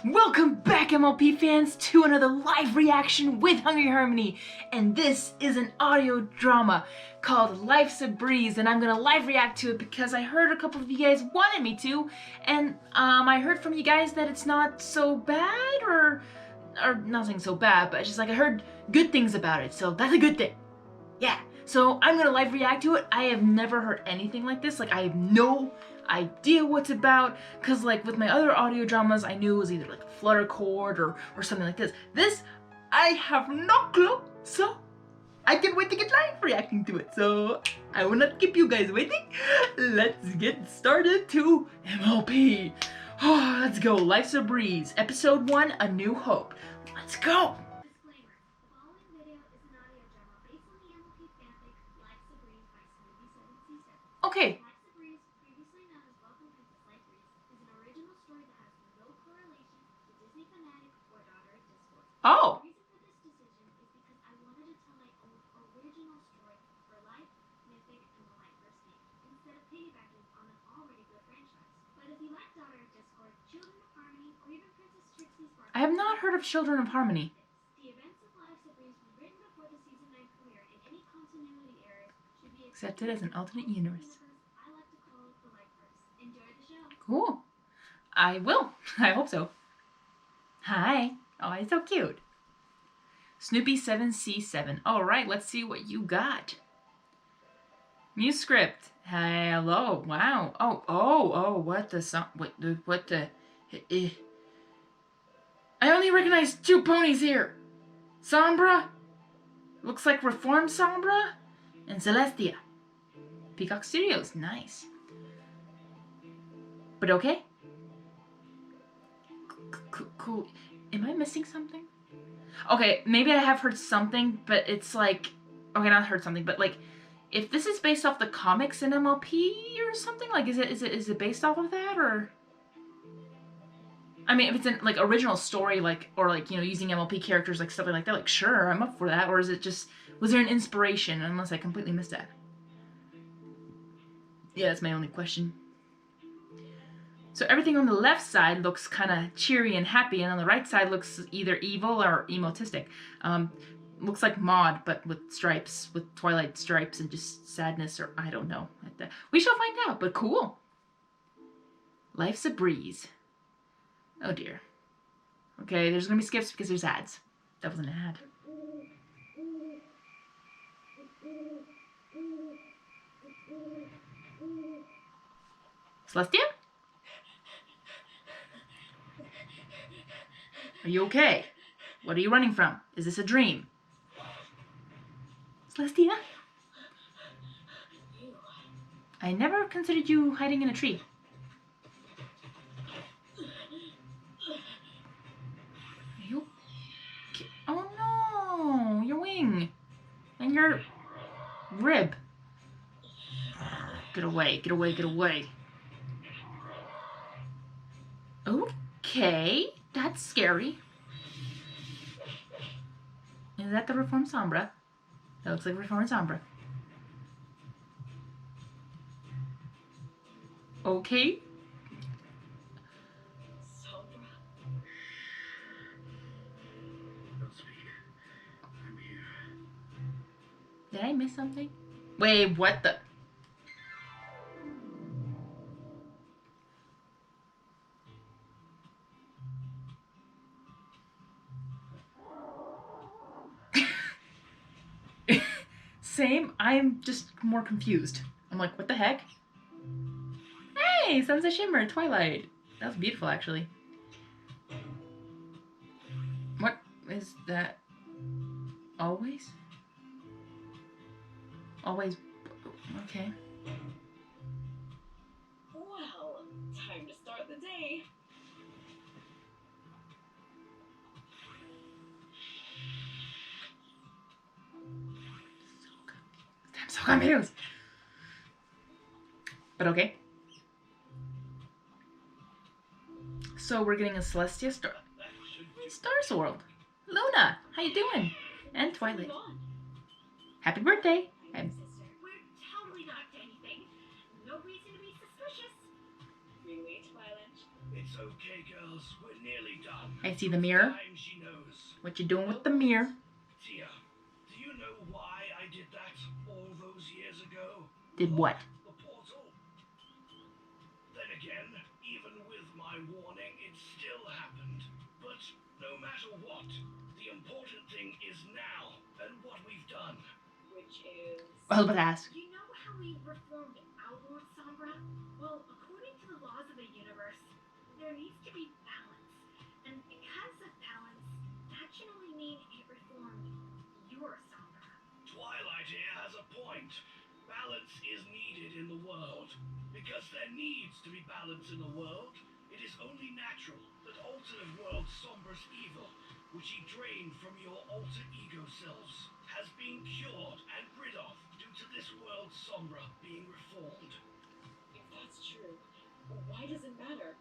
Welcome back, MLP fans, to another live reaction with Hungry Harmony, and this is an audio drama called Life's a Breeze, and I'm gonna live react to it because I heard a couple of you guys wanted me to, and I heard from you guys that it's not so bad, or nothing so bad, but it's just like I heard good things about it, so that's a good thing. Yeah, so I'm gonna live react to it. I have never heard anything like this. Like, I have no idea what's about, because like with my other audio dramas, I knew it was either like a flutter chord or something like this. This, I have no clue, so I can't wait to get live reacting to it. So I will not keep you guys waiting. Let's get started to MLP. Oh, let's go. Life's a Breeze, Episode 1, A New Hope. Let's go. Okay. Oh. I have not heard of Children of Harmony. Accepted as an alternate universe. Cool. I will. I hope so. Hi. Oh, it's so cute. Snoopy 7C7. Alright, let's see what you got. New script. Hello. Wow. Oh, what the song? What the? I only recognize two ponies here. Sombra. Looks like Reformed Sombra. And Celestia. Peacock Studios. Nice. But okay. Cool. Am I missing something? Okay, maybe I have heard something, but it's like, okay, not heard something, but like, if this is based off the comics in MLP or something, like, is it based off of that, or? I mean, if it's in like original story, like, or like, you know, using MLP characters, like stuff like that, like, sure, I'm up for that. Or is it just, was there an inspiration? Unless I completely missed that. Yeah, that's my only question. So everything on the left side looks kind of cheery and happy, and on the right side looks either evil or emotistic. Looks like Maud, but with stripes, with Twilight stripes, and just sadness, or I don't know. We shall find out, but cool. Life's a Breeze. Oh dear. Okay, there's gonna be skips because there's ads. That was an ad. Celestia? Are you okay? What are you running from? Is this a dream? Celestia? I never considered you hiding in a tree. Are you okay? Oh no! Your wing! And your rib. Get away, get away, get away. Okay, that's scary. Is that the Reformed Sombra? That looks like Reformed Sombra. Okay. Sombra. Don't speak. I'm here. Did I miss something? Wait, what the? Same, I'm just more confused. I'm like, what the heck? Hey, Sunset Shimmer, Twilight. That was beautiful, actually. What is that? Always? Always. Okay. Well, time to start the day. I'm so confused. But okay. So we're getting a Celestia Stars World. Luna, how you doing? And Twilight. Happy birthday. We're totally not up to anything. No reason to be suspicious. Really, Twilight? It's okay, girls. We're nearly done. I see the mirror. Time she knows. What you doing with the mirror? Tia, do you know why I did that all those years ago? Did what? The portal. Then again, even with my warning, it still happened. But no matter what, the important thing is now and what we've done. Which is... I was about to ask. You know how we reformed our Lord Sombra? Well, according to the laws of the universe, there needs to be balance. And because of balance, that should only mean it reformed your Sombra. Twilight here has a point. Balance is needed in the world. Because there needs to be balance in the world, it is only natural that alternate world Sombra's evil, which he drained from your alter ego selves, has been cured and rid of due to this world Sombra being reformed. If that's true, why does it matter?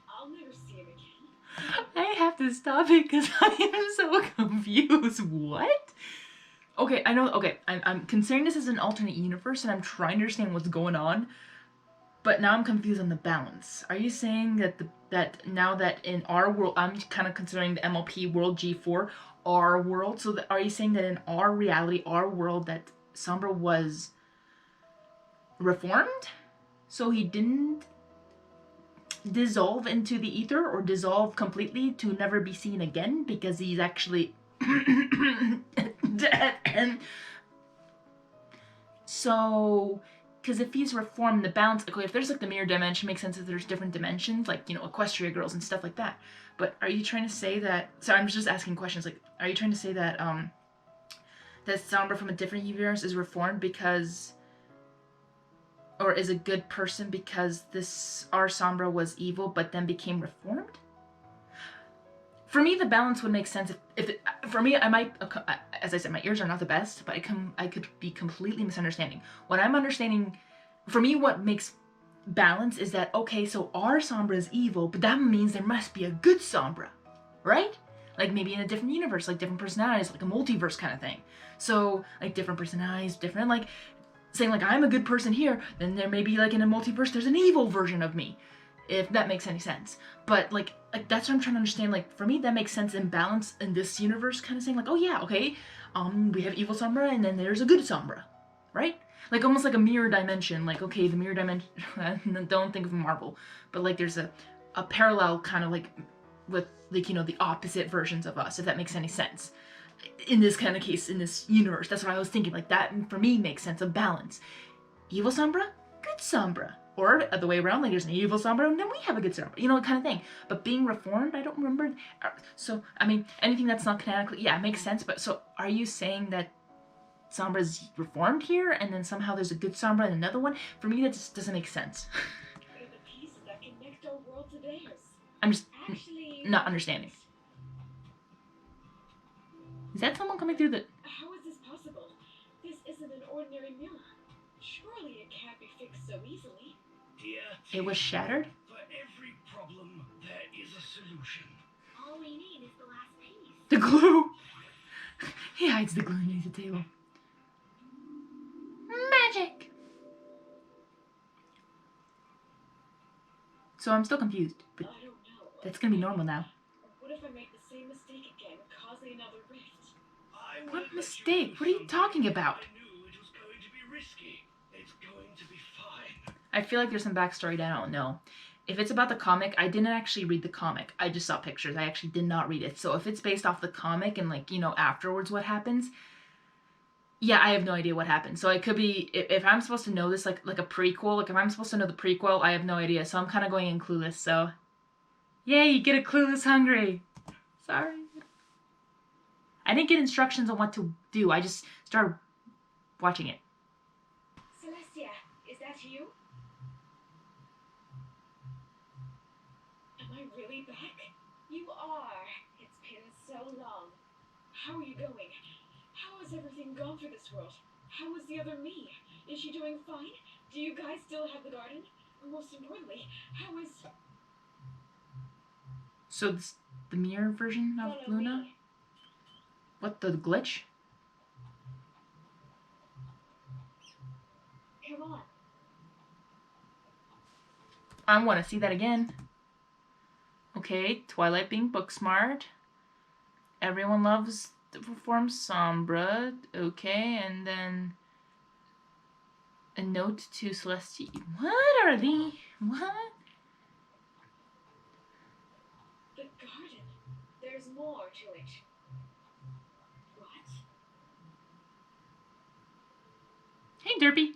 I'll never see him again. I have to stop it because I am so confused. What? Okay, I know. Okay, I'm considering this as an alternate universe, and I'm trying to understand what's going on. But now I'm confused on the balance. Are you saying that that now that in our world, I'm kind of considering the MLP world G4 our world? So are you saying that in our reality, our world, that Sombra was reformed, so he didn't dissolve into the ether or dissolve completely to never be seen again because he's actually dead? And so, because if he's reformed, the balance, okay, if there's like the mirror dimension, makes sense if there's different dimensions, like, you know, Equestria girls and stuff like that. But are you trying to say that, sorry, I'm just asking questions, like, are you trying to say that that Sombra from a different universe is reformed because, or is a good person because this, our Sombra was evil but then became reformed? For me, the balance would make sense if it, for me, I might, as I said, my ears are not the best, but I could be completely misunderstanding. What I'm understanding, for me, what makes balance is that, okay, so our Sombra is evil, but that means there must be a good Sombra, right? Like maybe in a different universe, like different personalities, like a multiverse kind of thing. So like different personalities, different, like saying like I'm a good person here, then there may be like in a multiverse, there's an evil version of me, if that makes any sense. But like that's what I'm trying to understand. Like for me, that makes sense in balance in this universe, kind of saying like, oh yeah, okay, we have evil Sombra and then there's a good Sombra, right? Like almost like a mirror dimension. Like okay, the mirror dimension. Don't think of Marvel, but like there's a parallel kind of like with like, you know, the opposite versions of us, if that makes any sense. In this kind of case, in this universe, that's what I was thinking. Like that for me makes sense of balance. Evil Sombra, good Sombra. Or the way around, like there's an evil Sombra and then we have a good Sombra, you know, kind of thing. But being reformed, I don't remember. So, I mean, anything that's not canonically, yeah, it makes sense. But so are you saying that Sombra's reformed here and then somehow there's a good Sombra and another one? For me, that just doesn't make sense. They're the pieces that connect our world to theirs. I'm just Actually, not understanding. Is that someone coming through the... how is this possible? This isn't an ordinary mirror. Surely it can't be fixed so easily. Dear It was shattered? for every problem, there is a solution. All we need is the last piece. The glue! He hides the glue underneath the table. Magic! So I'm still confused, but I don't know. that's gonna be normal now. What if I make the same mistake again, causing another rift? I What won't let mistake? do What are you something talking about? I knew it was going to be risky. It's going to be fine. I feel like there's some backstory that I don't know. If it's about the comic, I didn't actually read the comic. I just saw pictures. I actually did not read it. So if it's based off the comic and like, you know, afterwards what happens, yeah, I have no idea what happened. So it could be, if I'm supposed to know this, like a prequel, like if I'm supposed to know the prequel, I have no idea. So I'm kind of going in clueless, so. Yay, get a clueless hungry. Sorry. I didn't get instructions on what to do. I just started watching it. Celestia, is that you? Am I really back? You are. It's been so long. How are you going? How has everything gone through this world? How is the other me? Is she doing fine? Do you guys still have the garden? And most importantly, how is... So this, the mirror version of Follow Luna? me. What, the glitch? Come on. I want to see that again. Okay, Twilight being book smart. Everyone loves to perform Sombra. Okay, and then a note to Celestia. What are they? What? The garden. There's more to it. What? Hey, Derpy.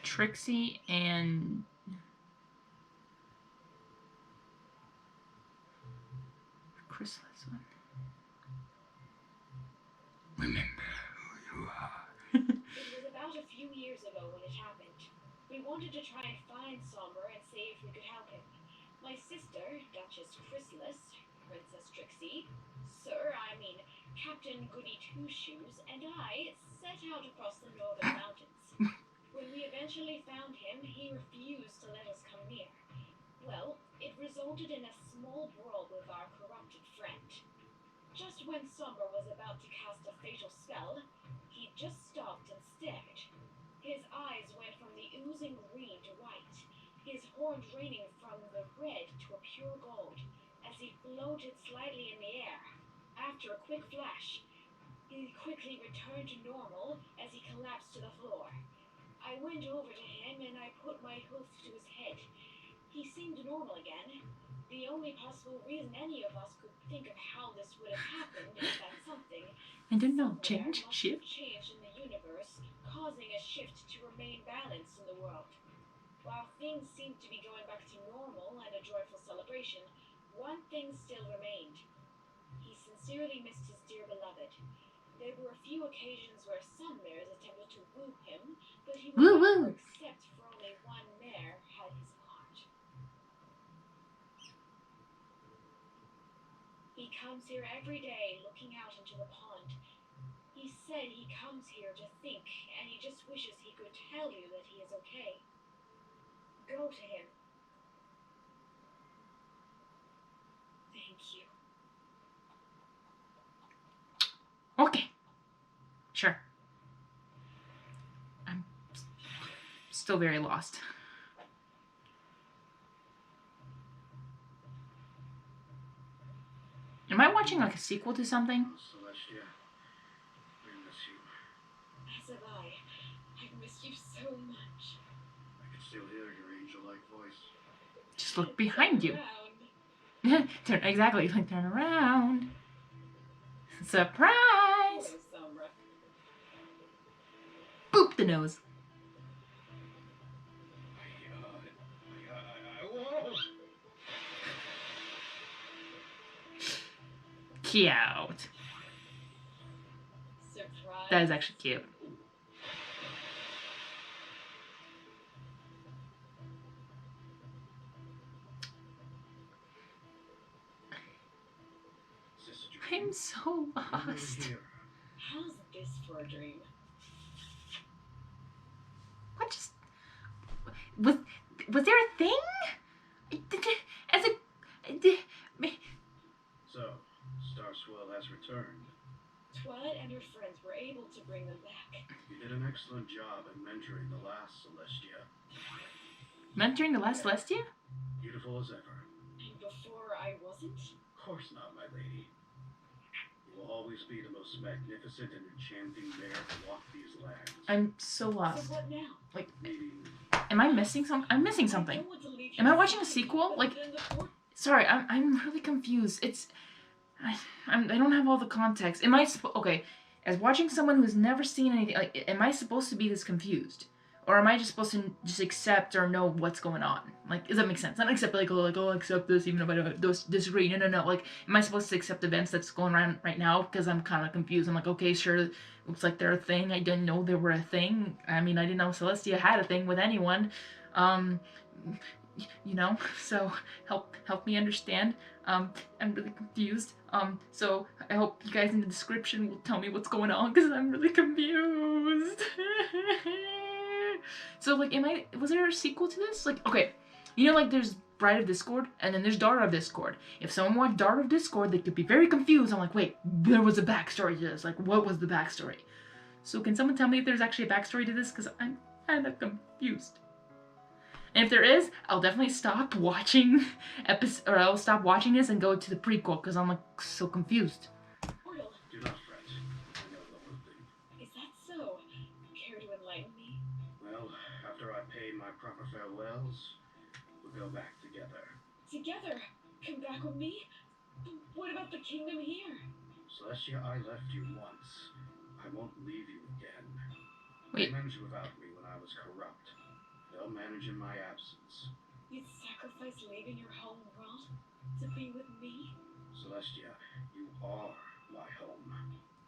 Trixie and Chrysalis one. Remember who you are. It was about a few years ago when it happened. We wanted to try and find Somber and see if we could help him. My sister, Duchess Chrysalis, Princess Trixie, Captain Goody Two-Shoes, and I set out across the northern mountains. When we eventually found him, he refused to let us come near. Well, it resulted in a small brawl with our corrupted friend. Just when Somber was about to cast a fatal spell, he just stopped and stared. His eyes went from the oozing green to white, his horn draining from the red to a pure gold, as he floated slightly in the air. After a quick flash, he quickly returned to normal as he collapsed to the floor. I went over to him and I put my hoof to his head. He seemed normal again. The only possible reason any of us could think of how this would have happened is that something I don't know. somewhere Change? must Shift? have changed in the universe, causing a shift to remain balanced in the world. While things seemed to be going back to normal and a joyful celebration, one thing still remained. He sincerely missed his dear beloved. There were a few occasions where some mares attempted to woo him, but he would Woo never woo. accept for only one mare had his heart. He comes here every day looking out into the pond. He said he comes here to think, and he just wishes he could tell you that he is okay. Go to him. Thank you. Okay. Sure. I'm still very lost. Am I watching like a sequel to something? Celestia, we miss you. As have I. I've missed you so much. I can still hear your angel-like voice. Just look behind you. Around. Turn exactly. Like turn around. Surprise! Hello, Sombra. Boop the nose. I won't. Cute. Surprise. That is actually cute. I'm so lost. Here. How's this for a dream? What just was there a thing? As a So, Star Swirl has returned. Twilight and her friends were able to bring them back. You did an excellent job in mentoring the last Celestia. mentoring the last Celestia? Beautiful as ever. And before I wasn't? Of course not, my lady. You will always be the most magnificent and enchanting mare to walk these lands. I'm so So lost. what now? Meaning, Am I missing something? I'm missing I something. don't want to leave Am you I watching a sitting sequel? other Like, than the port- sorry, I'm really confused. I don't have all the context. Am I okay? As watching someone who's never seen anything, like, am I supposed to be this confused, or am I just supposed to just accept or know what's going on? Like, does that make sense? Not accept I'll accept this even if I don't disagree. No. Like, am I supposed to accept events that's going on right now because I'm kind of confused? I'm like, okay, sure, looks like they're a thing. I didn't know they were a thing. I mean, I didn't know Celestia had a thing with anyone. So help me understand. I'm really confused. So I hope you guys in the description will tell me what's going on because I'm really confused. So like, was there a sequel to this? Like, okay, like there's Bride of Discord and then there's Daughter of Discord. If someone watched Daughter of Discord, they could be very confused. I'm like, wait, there was a backstory to this. Like, what was the backstory? So can someone tell me if there's actually a backstory to this? Because I'm kind of confused. And if there is, I'll definitely stop watching or I'll stop watching this and go to the prequel because I'm like so confused. Portal. Do not fret. I know the whole thing. Is that so? Care to enlighten me? Well, after I pay my proper farewells, we'll go back together. Together? Come back with me? What about the kingdom here? Celestia, I left you once. I won't leave you again. Wait. They managed without me when I was corrupt. They'll manage in my absence. You'd sacrifice leaving your home world to be with me? Celestia, you are my home.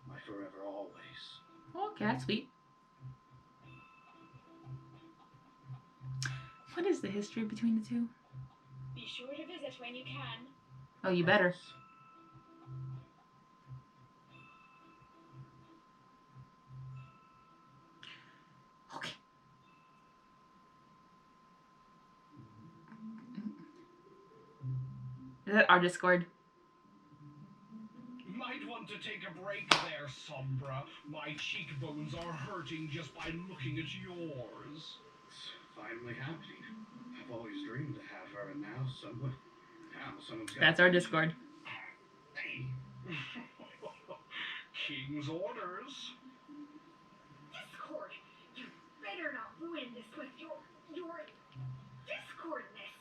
My forever always. Okay, that's sweet. What is the history between the two? Be sure to visit when you can. Oh, you better. Okay. Is that our Discord? Might want to take a break there, Sombra. My cheekbones are hurting just by looking at yours. It's finally happening. I've always dreamed to have her, and now someone's got. That's our Discord. Hey. King's orders. Discord! You better not ruin this with your Discordness.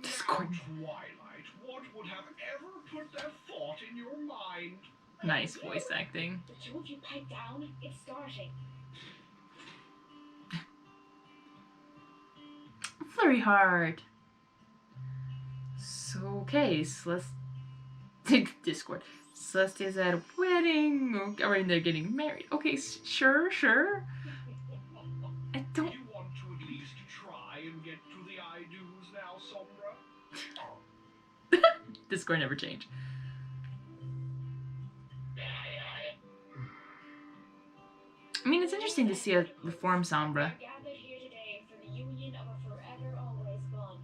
Discord. Twilight, what would have ever put that thought in your mind? Nice voice acting. The two of you pipe down. It's starting. Very hard. So, okay, Discord. Celestia's at a wedding. I mean, they're getting married. Okay, sure. I don't. You want to at least try and get to the I-do's now, Sombra? Discord never changed. I mean, it's interesting to see a reformed Sombra. We're gathered here today for the union of a forever always bond.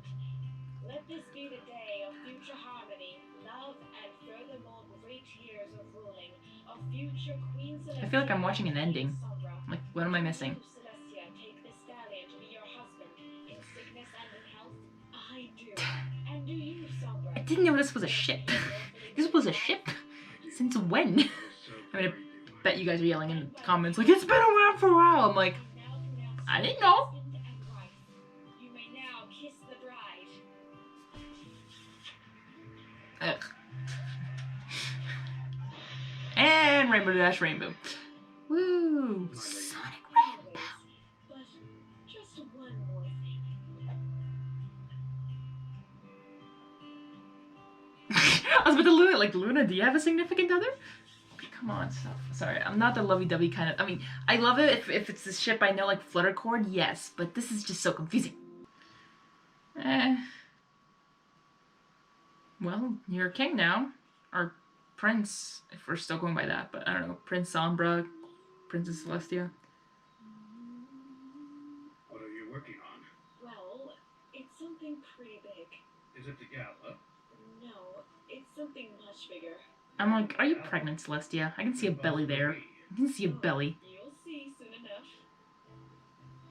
Let this be the day of future harmony, love, and furthermore great years of ruling, of future Queen Celestia. I feel like I'm watching an ending. Sombra. Like, what am I missing? You, Celestia, take this stallion to be your husband, in sickness and in health? I do. And do you, Sombra? I didn't know this was a ship. This was a ship? Since when? I mean, I bet you guys are yelling in the comments like, it's been around for a while. I'm like, I didn't know. You may now kiss the bride. Ugh. And Rainbow Dash Rainbow. Woo! Sonic Rainbow. But just one more thing. I was about to Luna, like, Luna, do you have a significant other? Come on, stop. Sorry, I'm not the lovey-dovey kind of. I mean, I love it if it's the ship I know, like Fluttercord, yes, but this is just so confusing. Well, you're king now. Or prince, if we're still going by that, but I don't know. Prince Sombra, Princess Celestia. What are you working on? Well, it's something pretty big. Is it the gala? No, it's something much bigger. I'm like, are you pregnant, Celestia? I can see a belly there. I can see a belly. You'll see soon enough.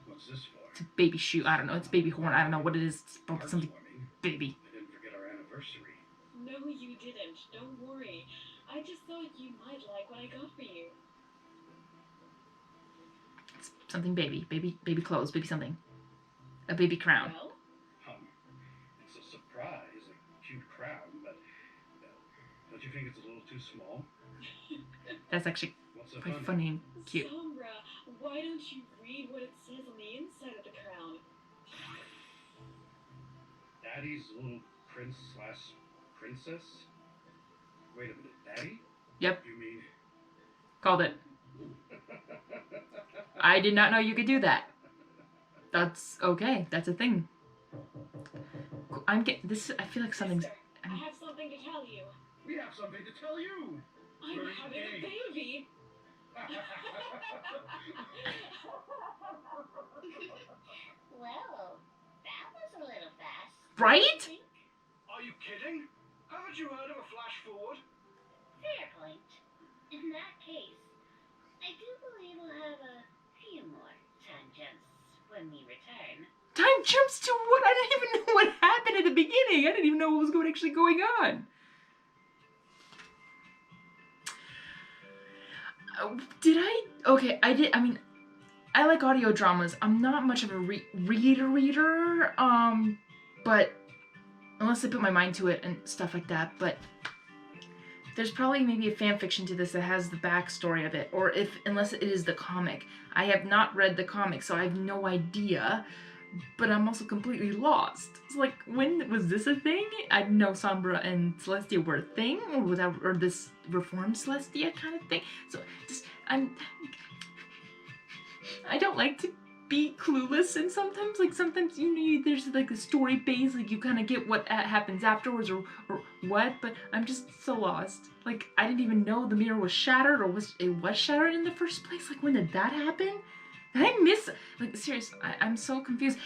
What's this for? It's a baby shoe. I don't know. It's baby horn. I don't know what it is. It's probably something baby. I didn't forget our anniversary. No, you didn't. Don't worry. I just thought you might like what I got for you. It's something baby. Baby clothes. Baby something. A baby crown. Well, It's a surprise, a cute crown, but don't you think it's a little too small? That's actually What's so quite funny and cute. Sombra, why don't you read what it says on the inside of the crown? Daddy's little prince/princess? Wait a minute, Daddy? Yep, You mean... called it. I did not know you could do that. That's okay. That's a thing. I'm getting this. I feel like something's. Sister, I have something to tell you. We have something to tell you! I'm We're having a engaged. baby. Well, that was a little fast. Right? Are you kidding? Haven't you heard of a flash forward? Fair point. In that case, I do believe we'll have a few more tangents when we return. time jumps to what? I didn't even know what happened at the beginning. I didn't even know what was actually going on. Did I? Okay, I did. I mean, I like audio dramas. I'm not much of a reader, but unless I put my mind to it and stuff like that. But there's probably maybe a fan fiction to this that has the backstory of it, or unless it is the comic. I have not read the comic, so I have no idea. But I'm also completely lost. It's like, when was this a thing? I didn't know Sombra and Celestia were a thing, or this reformed Celestia kind of thing. So just I don't like to be clueless, and sometimes there's like a story base, like you kind of get what happens afterwards or what, but I'm just so lost. Like, I didn't even know the mirror was shattered, or it was shattered in the first place. Like, when did that happen? Did I miss, like, seriously, I'm so confused.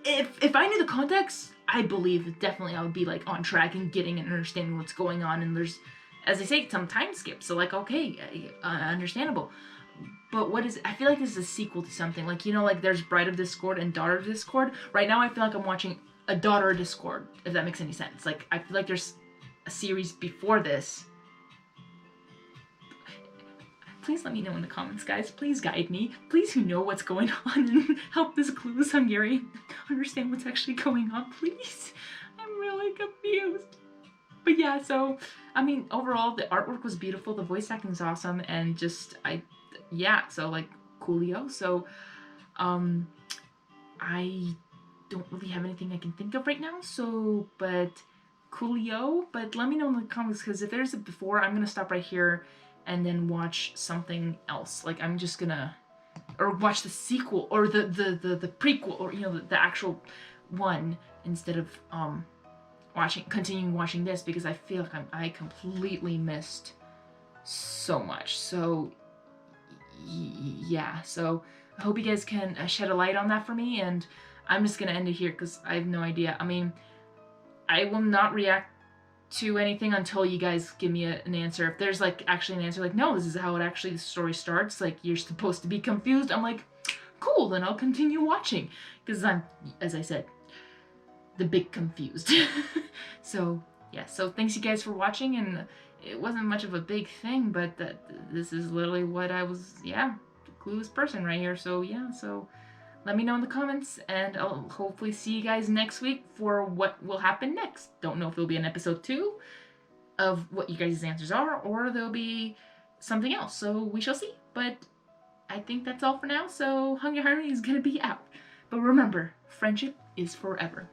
If I knew the context, I believe definitely I would be like on track and getting and understanding what's going on, and there's, as I say, some time skip, so like, okay, understandable. But what is, I feel like this is a sequel to something. Like, like there's Bride of Discord and Daughter of Discord. Right now I feel like I'm watching a Daughter of Discord, if that makes any sense. Like, I feel like there's a series before this. Please let me know in the comments, guys. Please guide me. Please, who know what's going on, and help this clueless Hungarian understand what's actually going on, please. I'm really confused. But yeah, so, I mean, overall, the artwork was beautiful, the voice acting is awesome, and just, yeah, so, like, coolio. So, I don't really have anything I can think of right now, so, but coolio. But let me know in the comments, because if there's a before, I'm gonna stop right here and then watch something else. Like, I'm just gonna, or watch the sequel, or the prequel, or, the actual one, instead of, continuing watching this, because I feel like I completely missed so much. So, yeah, so I hope you guys can shed a light on that for me, and I'm just gonna end it here, because I have no idea. I mean, I will not react to anything until you guys give me an answer. If there's like actually an answer, like, no, this is how the story starts, like, you're supposed to be confused, I'm like, cool, then I'll continue watching, because I'm, as I said, the big confused. So yeah, so thanks you guys for watching, and it wasn't much of a big thing, but this is literally what I was, yeah, the clueless person right here. So yeah, so let me know in the comments, and I'll hopefully see you guys next week for what will happen next. Don't know if there'll be an episode 2 of what you guys' answers are, or there'll be something else, so we shall see. But I think that's all for now, so Hungry Harmony is gonna be out. But remember, friendship is forever.